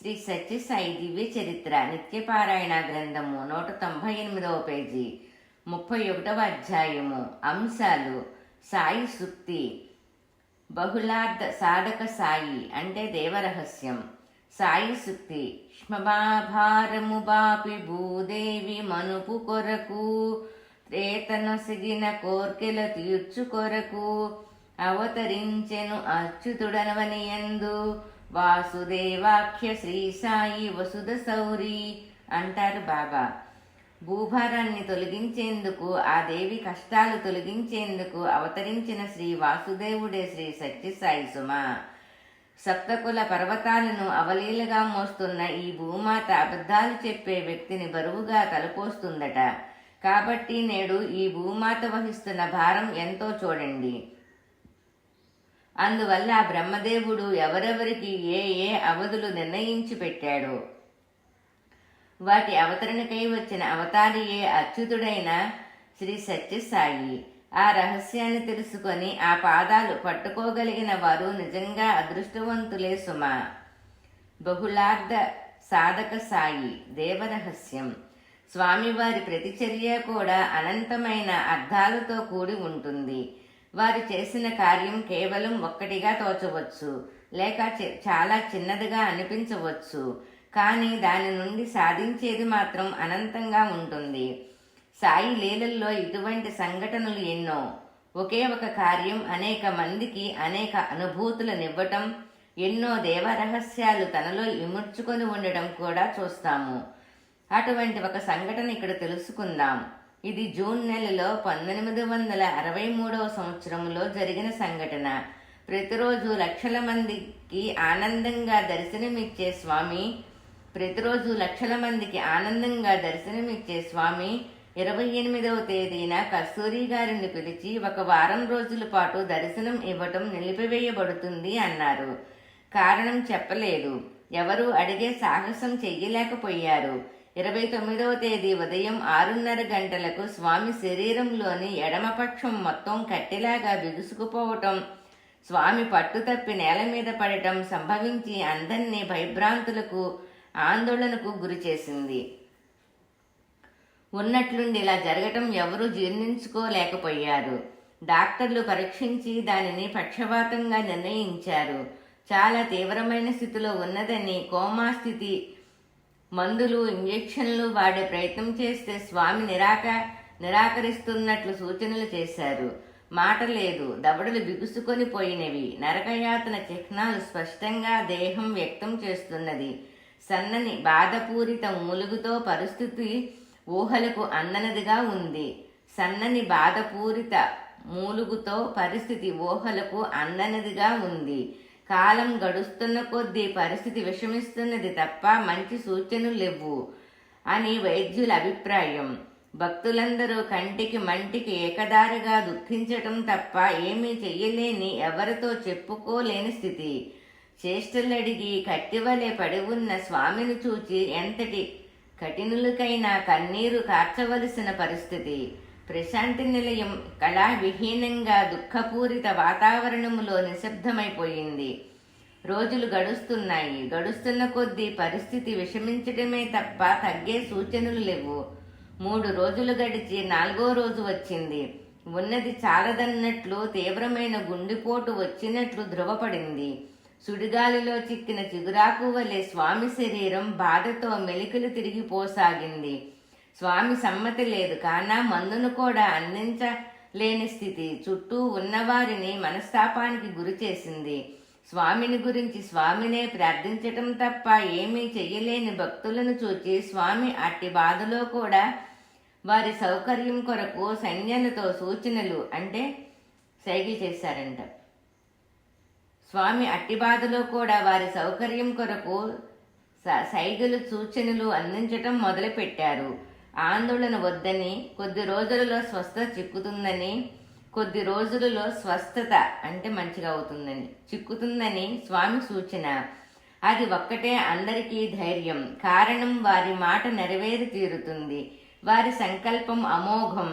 శ్రీ సత్యసాయి దివ్య చరిత్ర నిత్యపారాయణ గ్రంథము 198వ పేజీ 31వ అధ్యాయము. అంశాలు: సాయి సుక్తి, బహుళార్థ సాధక సాయి అంటే దేవరహస్యం. సాయి సుక్తి: ష్మభారము బాపి భూదేవి మనుపు కొరకు త్రేతనొసిగిన కోర్కెల తీర్చు కొరకు అవతరించెను అచ్యుతుడనవనియందు వాసుదేవాఖ్య శ్రీ సాయి వసుధ సౌరి అంటారు బాబా. భూభారాన్ని తొలగించేందుకు, ఆ దేవి కష్టాలు తొలగించేందుకు అవతరించిన శ్రీ వాసుదేవుడే శ్రీ సత్యసాయి సుమ. సప్తకుల పర్వతాలను అవలీలగా మోస్తున్న ఈ భూమాత అబద్ధాలు చెప్పే వ్యక్తిని బరువుగా తలపోస్తుందట. కాబట్టి నేడు ఈ భూమాత వహిస్తున్న భారం ఎంతో చూడండి. అందువల్ల బ్రహ్మదేవుడు ఎవరెవరికి ఏ ఏ అవధులు నిర్ణయించి పెట్టాడో వాటి అవతరణకై వచ్చిన అవతారియే అచ్యుతుడైన శ్రీ సత్యసాయి. ఆ రహస్యాన్ని తెలుసుకొని ఆ పాదాలు పట్టుకోగలిగిన వారు నిజంగా అదృష్టవంతులే సుమ. బహుళార్థ సాధక సాయి దేవరహస్యం. స్వామివారి ప్రతిచర్య కూడా అనంతమైన అర్థాలతో కూడి ఉంటుంది. వారు చేసిన కార్యం కేవలం ఒక్కటిగా తోచవచ్చు, లేక చాలా చిన్నదిగా అనిపించవచ్చు. కానీ దాని నుండి సాధించేది మాత్రం అనంతంగా ఉంటుంది. సాయి లీలల్లో ఇటువంటి సంఘటనలు ఎన్నో. ఒకే ఒక కార్యం అనేక మందికి అనేక అనుభూతులనివ్వటం, ఎన్నో దేవరహస్యాలు తనలో ఇముడ్చుకొని ఉండడం కూడా చూస్తాము. అటువంటి ఒక సంఘటన ఇక్కడ తెలుసుకుందాం. ఇది జూన్ నెలలో 1863వ సంవత్సరంలో జరిగిన సంఘటన. ప్రతిరోజు లక్షల మందికి ఆనందంగా దర్శనమిచ్చే స్వామి 28వ తేదీన కస్తూరి గారిని పిలిచి ఒక వారం రోజుల పాటు దర్శనం ఇవ్వటం నిలిపివేయబడుతుంది అన్నారు. కారణం చెప్పలేదు. ఎవరూ అడిగే సాహసం చెయ్యలేకపోయారు. 29వ తేదీ ఉదయం 6:30 గంటలకు స్వామి శరీరంలోని ఎడమపక్షం మొత్తం కట్టెలాగా బిగుసుకుపోవటం, స్వామి పట్టుతప్పి నేల మీద పడటం సంభవించి అందరినీ భయభ్రాంతులకు, ఆందోళనకు గురి చేసింది. ఉన్నట్లుండి ఇలా జరగటం ఎవరూ జీర్ణించుకోలేకపోయారు. డాక్టర్లు పరీక్షించి దానిని పక్షవాతంగా నిర్ణయించారు. చాలా తీవ్రమైన స్థితిలో ఉన్నదని, కోమా స్థితి, మందులు, ఇంజెక్షన్లు వాడే ప్రయత్నం చేస్తే స్వామి నిరాకరిస్తున్నట్లు సూచనలు చేశారు. మాట లేదు, దవడలు బిగుసుకొని పోయినవి. నరకయాతన చిహ్నాలు స్పష్టంగా దేహం వ్యక్తం చేస్తున్నది. సన్నని బాధపూరిత మూలుగుతో పరిస్థితి ఊహలకు అందనదిగా ఉంది. సన్నని బాధపూరిత మూలుగుతో పరిస్థితి ఊహలకు అందనదిగా ఉంది. కాలం గడుస్తున్న కొద్దీ పరిస్థితి విషమిస్తున్నది తప్ప మంచి సూచనలు లేవు అని వైద్యుల అభిప్రాయం. భక్తులందరూ కంటికి మంటికి ఏకదారిగా దుఃఖించటం తప్ప ఏమీ చెయ్యలేని, ఎవరితో చెప్పుకోలేని స్థితి. చేష్టలడిగి కట్టివలే పడి ఉన్న స్వామిని చూచి ఎంతటి కఠినులకైనా కన్నీరు కార్చవలసిన పరిస్థితి. ప్రశాంతి నిలయం కళావిహీనంగా దుఃఖపూరిత వాతావరణములో నిశ్శబ్దమైపోయింది. రోజులు గడుస్తున్నాయి. గడుస్తున్న కొద్దీ పరిస్థితి విషమించడమే తప్ప తగ్గే సూచనలు లేవు. 3 రోజులు గడిచి 4వ రోజు వచ్చింది. ఉన్నది చాలదన్నట్లు తీవ్రమైన గుండెపోటు వచ్చినట్లు ధృవపడింది. సుడిగాలిలో చిక్కిన చిగురాకు వలె స్వామి శరీరం బాధతో మెలికలు తిరిగిపోసాగింది. స్వామి సమ్మతి లేదు, కానా మందును కూడా అందించలేని స్థితి చుట్టూ ఉన్నవారిని మనస్తాపానికి గురి చేసింది. స్వామిని గురించి స్వామినే ప్రార్థించటం తప్ప ఏమీ చెయ్యలేని భక్తులను చూచి స్వామి అట్టి బాధలో కూడా వారి సౌకర్యం కొరకు సైన్యాలతో సూచనలు అంటే సైగలు చేశారంట. స్వామి అట్టి బాధలో కూడా వారి సౌకర్యం కొరకు సైగలు, సూచనలు అందించటం మొదలుపెట్టారు. ఆందోళన వద్దని, కొద్ది రోజులలో స్వస్థత చిక్కుతుందని, కొద్ది రోజులలో స్వస్థత అంటే మంచిగా అవుతుందని, చిక్కుతుందని స్వామి సూచన. అది ఒక్కటే అందరికీ ధైర్యం. కారణం వారి మాట నెరవేరి తీరుతుంది. వారి సంకల్పం అమోఘం,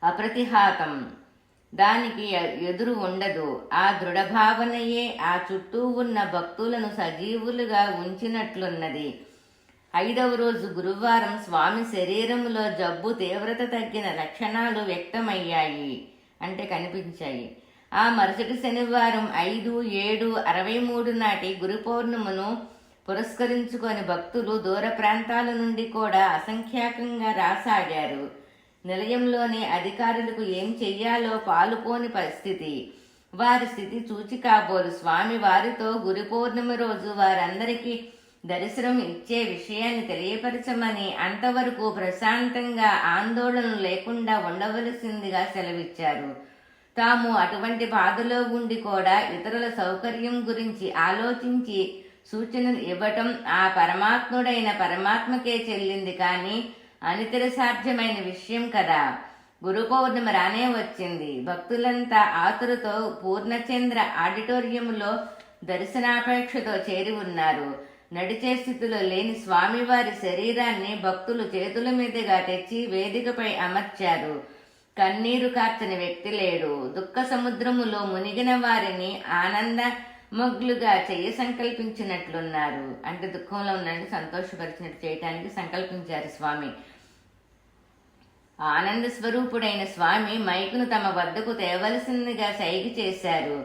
అప్రతిహాతం. దానికి ఎదురు ఉండదు. ఆ దృఢభావనయే ఆ చుట్టూ ఉన్న భక్తులను సజీవులుగా ఉంచినట్లున్నది. 5వ రోజు గురువారం స్వామి శరీరములో జబ్బు తీవ్రత తగ్గిన లక్షణాలు వ్యక్తమయ్యాయి, అంటే కనిపించాయి. ఆ మరుసటి శనివారం 5/7/63 నాటి గురు పౌర్ణమును పురస్కరించుకొని భక్తులు దూర ప్రాంతాల నుండి కూడా అసంఖ్యాకంగా రాసాగారు. నిలయంలోని అధికారులకు ఏం చెయ్యాలో పాలుపోని పరిస్థితి. వారి స్థితి చూచి కాబోలు స్వామి వారితో గురు పౌర్ణమి రోజు వారందరికీ దర్శనం ఇచ్చే విషయాన్ని తెలియపరచమని, అంతవరకు ప్రశాంతంగా ఆందోళన లేకుండా ఉండవలసిందిగా సెలవిచ్చారు. తాము అటువంటి బాధలో ఉండి కూడా ఇతరుల సౌకర్యం గురించి ఆలోచించి సూచనలు ఇవ్వటం ఆ పరమాత్ముడైన పరమాత్మకే చెల్లింది, కానీ అనితర సాధ్యమైన విషయం కదా. గురు పౌర్ణమి రానే వచ్చింది. భక్తులంతా ఆతురతో పూర్ణచంద్ర ఆడిటోరియంలో దర్శనాపేక్షతో చేరి ఉన్నారు. నడిచే స్థితిలో లేని స్వామివారి శరీరాన్ని భక్తులు చేతుల మీదుగా తెచ్చి వేదికపై అమర్చారు. కన్నీరు కార్చని వ్యక్తి లేడు. దుఃఖ సముద్రములో మునిగిన వారిని ఆనందమగ్లుగా చెయ్య సంకల్పించినట్లున్నారు. అంటే దుఃఖంలో ఉన్నట్టు సంతోషపరిచినట్టు చేయటానికి సంకల్పించారు స్వామి. ఆనంద స్వరూపుడైన స్వామి మైకును తమ వద్దకు తేవలసిందిగా సైగ చేశారు.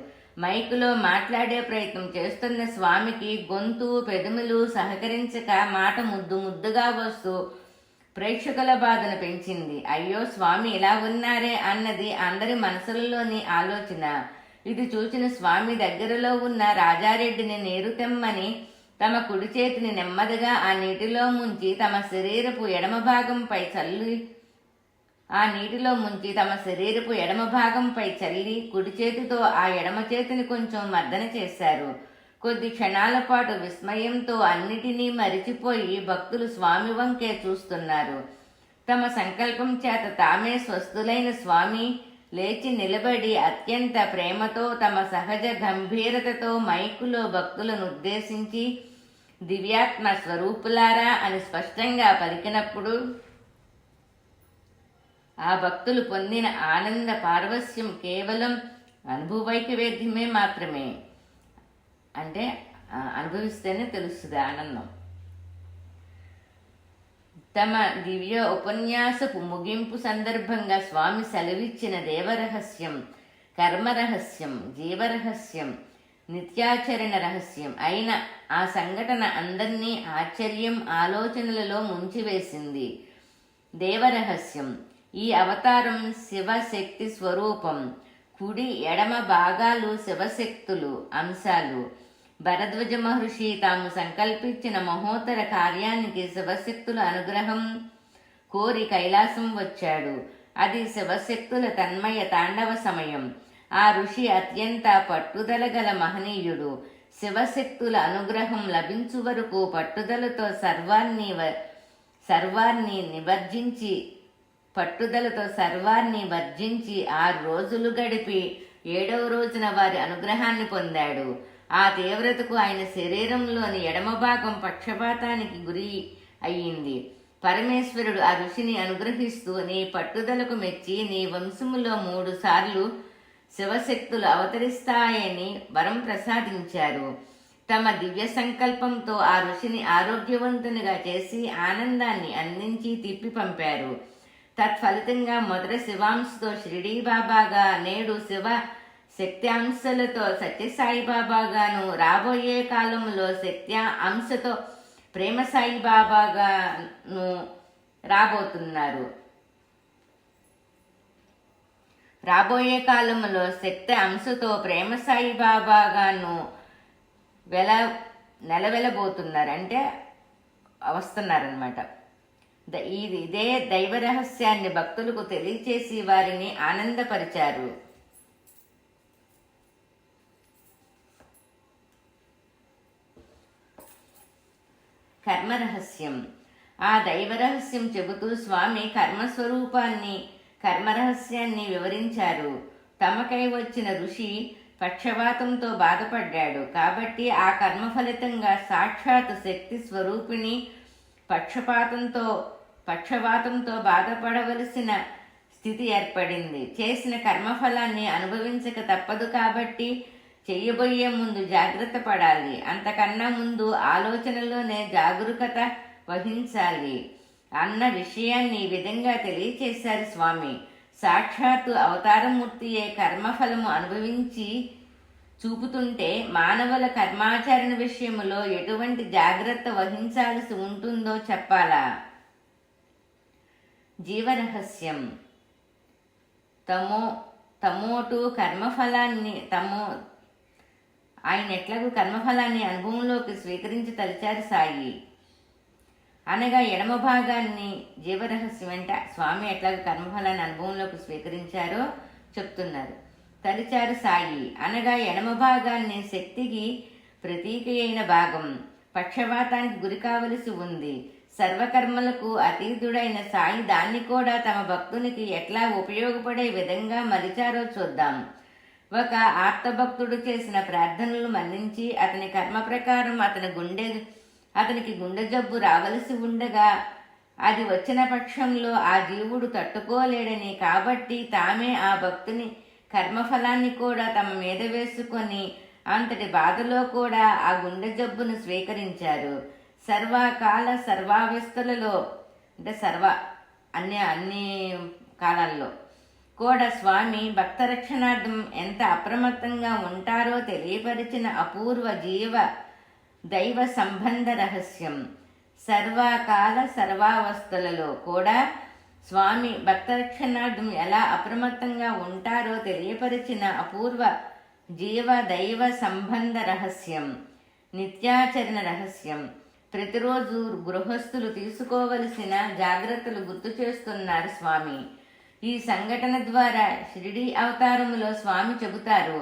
మైకులో మాట్లాడే ప్రయత్నం చేస్తున్న స్వామికి గొంతు పెదములు సహకరించక మాట ముద్దుగా వస్తూ ప్రేక్షకుల బాధను పెంచింది. అయ్యో స్వామి ఇలా ఉన్నారే అన్నది అందరి మనసులలోని ఆలోచన. ఇది చూచిన స్వామి దగ్గరలో ఉన్న రాజారెడ్డిని నీరు తెమ్మని తమ కుడి చేతిని నెమ్మదిగా ఆ నీటిలో ముంచి తమ శరీరపు ఎడమ భాగంపై చల్లి కుడి చేతితో ఆ ఎడమ చేతిని కొంచెం మర్దన చేశారు. కొద్ది క్షణాల పాటు విస్మయంతో అన్నిటినీ మరిచిపోయి భక్తులు స్వామి వంకే చూస్తున్నారు. తమ సంకల్పం చేత తామే స్వస్థులైన స్వామి లేచి నిలబడి అత్యంత ప్రేమతో తమ సహజ గంభీరతతో మైకులో భక్తులను ఉద్దేశించి దివ్యాత్మ స్వరూపులారా అని స్పష్టంగా పలికినప్పుడు ఆ భక్తులు పొందిన ఆనంద పారవస్యం కేవలం అనుభవైకవేద్యమే మాత్రమే. అంటే అనుభవిస్తేనే తెలుస్తుంది ఆనందం. తమ దివ్య ఉపన్యాసపు ముగింపు సందర్భంగా స్వామి సెలవిచ్చిన దేవరహస్యం, కర్మరహస్యం, జీవరహస్యం, నిత్యాచరణ రహస్యం అయిన ఆ సంఘటన అందరినీ ఆశ్చర్యం ఆలోచనలలో ముంచివేసింది. దేవరహస్యం: ఈ అవతారం శివశక్తి స్వరూపం. కుడి ఎడమ భాగాలు శివశక్తులు అంశాలు. భరద్వాజ మహర్షి తాము సంకల్పించిన మహోత్తర కార్యానికి శివశక్తుల అనుగ్రహం కోరి కైలాసం వచ్చాడు. అది శివశక్తుల తన్మయ తాండవ సమయం. ఆ ఋషి అత్యంత పట్టుదల గల మహనీయుడు. శివశక్తుల అనుగ్రహం లభించు వరకు పట్టుదలతో సర్వాన్ని వర్జించి 6 రోజులు గడిపి 7వ రోజున వారి అనుగ్రహాన్ని పొందాడు. ఆ తీవ్రతకు ఆయన శరీరంలోని ఎడమ భాగం పక్షపాతానికి గురి అయ్యింది. పరమేశ్వరుడు ఆ ఋషిని అనుగ్రహిస్తూ, నీ పట్టుదలకు మెచ్చి నీ వంశములో 3 సార్లు శివశక్తులు అవతరిస్తాయని వరం ప్రసాదించారు. తమ దివ్య సంకల్పంతో ఆ ఋషిని ఆరోగ్యవంతునిగా చేసి ఆనందాన్ని అందించి తిప్పి పంపారు. తత్ఫలితంగా మొదట శివాంశతో షిరిడీ బాబాగా, నేడు శివ శక్తి అంశలతో సత్యసాయిబాబాగాను, రాబోయే కాలంలో శక్తి అంశతో ప్రేమ సాయిబాబాగాను రాబోతున్నారు. రాబోయే కాలంలో శక్తి అంశతో ప్రేమ సాయిబాబాగాను నెలవెలబోతున్నారు, అంటే వస్తున్నారనమాట. ఇదే దైవ రహస్యాన్ని భక్తులకు తెలియచేసి వారిని ఆనందపరిచారు. కర్మరహస్యం. ఆ దైవరహస్యం చెబుతూ స్వామి కర్మరహస్యాన్ని వివరించారు. తమకై వచ్చిన ఋషి పక్షవాతంతో బాధపడ్డాడు కాబట్టి ఆ కర్మ ఫలితంగా సాక్షాత్ శక్తి స్వరూపిణి పక్షవాతంతో బాధపడవలసిన స్థితి ఏర్పడింది. చేసిన కర్మఫలాన్ని అనుభవించక తప్పదు కాబట్టి చెయ్యబోయే ముందు జాగ్రత్త పడాలి. అంతకన్నా ముందు ఆలోచనలోనే జాగరూకత వహించాలి అన్న విషయాన్ని ఈ విధంగా తెలియచేశారు స్వామి. సాక్షాత్తు అవతారమూర్తియే కర్మఫలము అనుభవించి చూపుతుంటే మానవుల కర్మాచరణ విషయములో ఎటువంటి జాగ్రత్త వహించాల్సి ఉంటుందో చెప్పాలా? జీవరహస్యం. తమోటు కర్మఫలాన్ని ఆయన ఎట్లాగూ కర్మఫలాన్ని అనుభవంలోకి స్వీకరించి తలిచారు సాయి. అనగా ఎడమ భాగాన్ని జీవరహస్యం అంటే స్వామి ఎట్లాగూ కర్మఫలాన్ని అనుభవంలోకి స్వీకరించారో చెప్తున్నారు. తలిచారు సాయి అనగా ఎడమ భాగాన్ని శక్తికి ప్రతీక అయిన భాగం పక్షవాతానికి గురి కావలసి ఉంది. సర్వకర్మలకు అతీతుడైన సాయి దాన్ని కూడా తమ భక్తునికి ఎట్లా ఉపయోగపడే విధంగా మలిచారో చూద్దాం. ఒక ఆర్తభక్తుడు చేసిన ప్రార్థనలు మన్నించి అతని కర్మ ప్రకారం అతనికి గుండె జబ్బు రావలసి ఉండగా అది వచ్చిన పక్షంలో ఆ జీవుడు తట్టుకోలేడని కాబట్టి తామే ఆ భక్తుని కర్మఫలాన్ని కూడా తమ మీద వేసుకొని అంతటి బాధలో కూడా ఆ గుండె జబ్బును స్వీకరించారు. సర్వకాల సర్వావస్థలలో అంటే అన్ని కాలాల్లో కూడా స్వామి భక్త రక్షణార్థం ఎంత అప్రమత్తంగా ఉంటారో తెలియపరిచిన అపూర్వ జీవ దైవ సంబంధ రహస్యం. సర్వకాల సర్వావస్థలలో కూడా స్వామి భక్త రక్షణార్థం ఎలా అప్రమత్తంగా ఉంటారో తెలియపరిచిన అపూర్వ జీవ దైవ సంబంధ రహస్యం, నిత్యాచరణ రహస్యం. ప్రతిరోజు గృహస్థులు తీసుకోవలసిన జాగ్రత్తలు గుర్తు చేస్తున్నారు స్వామి. ఈ సంఘటన ద్వారా షిరిడీ అవతారములో స్వామి చెబుతారు,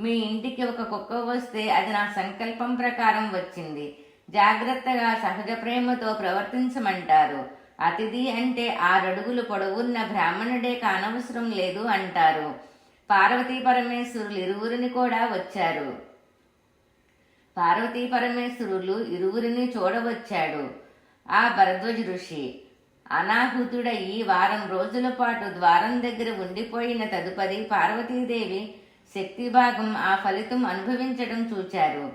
మీ ఇంటికి ఒక కుక్క వస్తే అది నా సంకల్పం ప్రకారం వచ్చింది. జాగ్రత్తగా సహజ ప్రేమతో ప్రవర్తించమంటారు. అతిథి అంటే 6 అడుగులు పొడవున్న బ్రాహ్మణుడే కానవసరం లేదు అంటారు. పార్వతీ పరమేశ్వరులు ఇరువురిని కూడా వచ్చారు. పార్వతీ పరమేశ్వరులు ఇరువురిని చూడవచ్చాడు. ఆ భరద్వాజ ఋషి అనాహుతుడయి వారం రోజుల పాటు ద్వారం దగ్గర ఉండిపోయిన తదుపరి పార్వతీదేవి శక్తి భాగం ఆ ఫలితం అనుభవించడం చూచారు.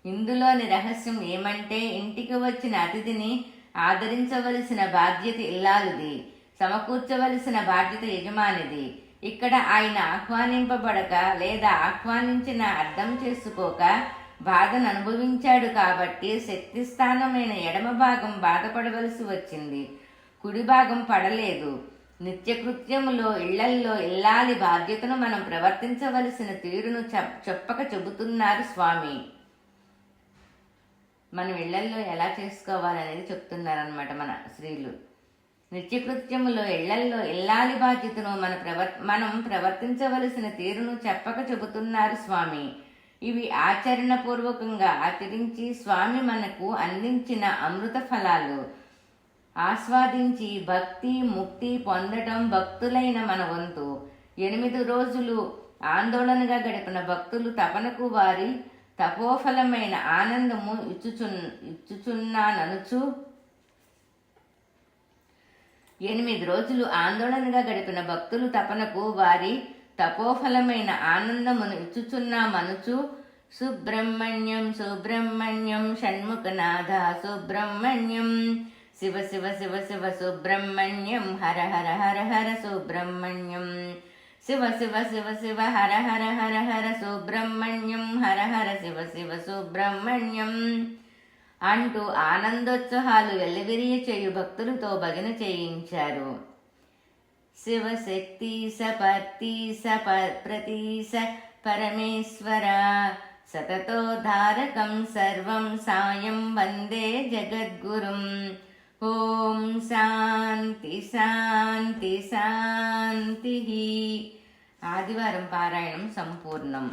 ఇందులోని రహస్యం ఏమంటే ఇంటికి వచ్చిన అతిథిని ఆదరించవలసిన బాధ్యత ఇల్లాలుది, సమకూర్చవలసిన బాధ్యత యజమానిది. ఇక్కడ ఆయన ఆహ్వానింపబడక లేదా ఆహ్వానించిన అర్థం చేసుకోక బాధను అనుభవించాడు కాబట్టి శక్తి స్థానమైన ఎడమ భాగం బాధపడవలసి వచ్చింది, కుడి భాగం పడలేదు. నిత్యకృత్యములో ఇళ్లల్లో ఇల్లాలి బాధ్యతను మనం ప్రవర్తించవలసిన తీరును చెప్పక చెబుతున్నారు స్వామి. మనం ఇళ్లల్లో ఎలా చేసుకోవాలనేది చెప్తున్నారనమాట మన శ్రీలు. నిత్యకృత్యములో ఇళ్లల్లో ఇల్లాలి బాధ్యతను మనం ప్రవర్తించవలసిన తీరును చెప్పక చెబుతున్నారు స్వామి. ఇవి ఆచరణపూర్వకంగా ఆచరించి స్వామి మనకు అందించిన అమృత ఫలాలు ఆస్వాదించి భక్తి ముక్తి పొందటం భక్తులైన మన వంతు. 8 రోజులు ఆందోళనగా గడిపిన భక్తులు తపనకు వారి తపోఫలమైన ఆనందము ఇచ్చుచున్నాననుచు 8 రోజులు ఆందోళనగా గడిపిన భక్తులు తపనకు వారి తపోఫలమైన ఆనందమును ఇచ్చుచున్నామనుచు సుబ్రహ్మణ్యం సుబ్రహ్మణ్యం షణ్ముఖనాథ సుబ్రహ్మణ్యం శివ శివ శివ శివ సుబ్రహ్మణ్యం హర హర హర హర సుబ్రహ్మణ్యం శివ శివ శివ శివ హర హర హర హర సుబ్రహ్మణ్యం హర హర శివ శివ సుబ్రహ్మణ్యం అంటూ ఆనందోత్సాహాలు వెల్లివిరియ చేయు భక్తులతో భజన చేయించారు. శివశక్తి సపత్తి ప్రతీస పరమేశ్వర సతతోధారకం సర్వం సాయం వందే జగద్గురుం. ఓం శాంతి శాంతి శాంతి. ఆదివారం పారాయణం సంపూర్ణం.